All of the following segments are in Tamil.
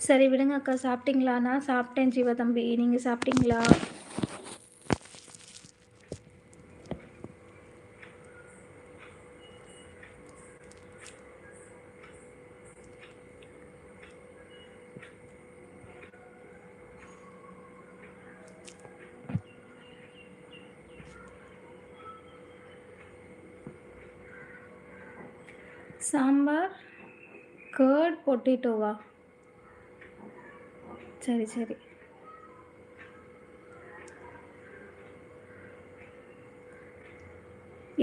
சரி விடுங்க அக்கா. சாப்பிட்டீங்களா? நான் சாப்பிட்டேன் ஜீவா தம்பி. நீங்க சாப்பிட்டீங்களா? சாம்பார், கர்ட், பொட்டேட்டோவா? சரி, சரி.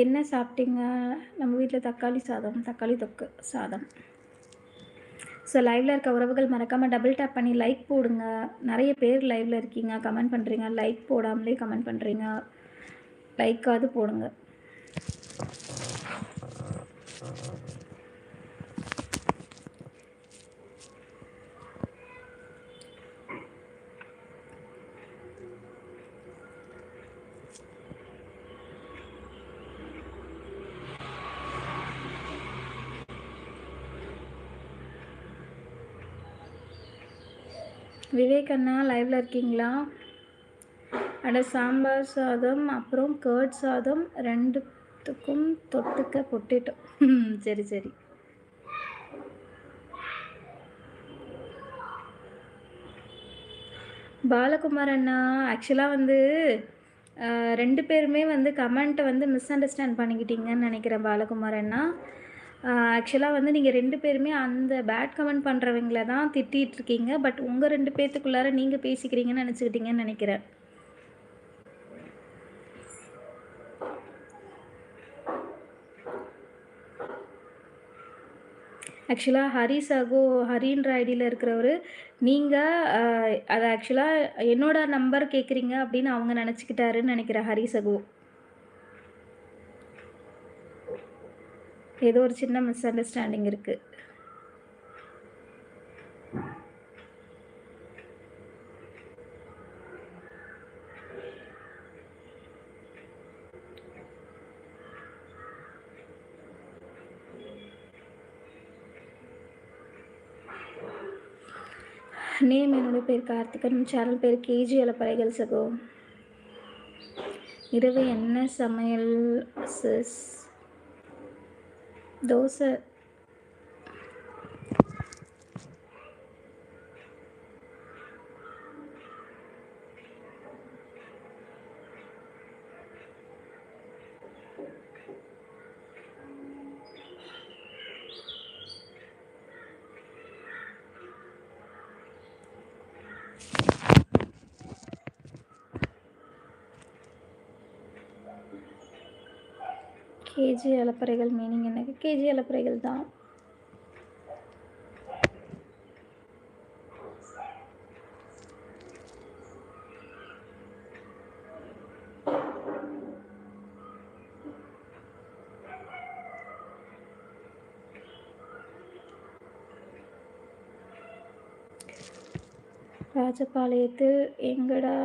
என்ன சாப்பிட்டீங்க? நம்ம வீட்ல தக்காளி சாதம், தக்காளி தொக்கு சாதம். ஸோ லைவ்ல இருக்க உறவுகள் மறக்காம டபுள் டேப் பண்ணி லைக் போடுங்க. நெறைய பேர் லைவ்ல இருக்கீங்க. கமெண்ட் பண்றீங்க. லைக் போடாமலே கமெண்ட் பண்றீங்க. லைக்காவது போடுங்க. விவேக் அண்ணா லைவ்ல இருக்கீங்களா? அட சாம்பார் சாதம், அப்புறம் கர்ட் சாதம் 2த்துக்கும் தொட்டுக்க பொட்டேட்டோ. சரி, சரி. பாலகுமார் அண்ணா ஆக்சுவலா வந்து 2 பேருமே வந்து கமெண்ட்ட வந்து மிஸ் அண்டர்ஸ்டாண்ட் பண்ணிக்கிட்டீங்கன்னு நெனைக்கிறேன் பாலகுமார் அண்ணா. ஆக்சுவலா வந்து நீங்க 2 பேருமே அந்த பேட் கமெண்ட் பண்றவங்கள தான் திட்டிட்டுருக்கீங்க. பட் உங்க 2 பேத்துக்குள்ளார நீங்க பேசிக்கிறீங்கன்னு நெனச்சுக்கிட்டீங்கன்னு நெனைக்கிறேன். ஆக்சுவலா ஹரி சகோ ஹரின்ற ஐடியில இருக்கிறவரு, நீங்க அ அத ஆக்சுவலா என்னோட நம்பர் கேட்குறீங்க அப்படின்னு அவங்க நெனச்சுக்கிட்டாருன்னு நெனைக்கிறேன் ஹரி சகோ. ஏதோ ஒரு சின்ன மிஸ் அண்டர்ஸ்டாண்டிங் இருக்கு. நேம் என்னோட பேர் கார்த்திகன். சேனல் பேர் கேஜி அலப்பறைகள் சகோ. இரவு என்ன சமையல் சிஸ்? தோசை. கேஜி அலப்பறைகள் மீனிங் என்ன? கேஜி அலப்பறைகள் தான். ராஜபாளையத்தில் எங்கடா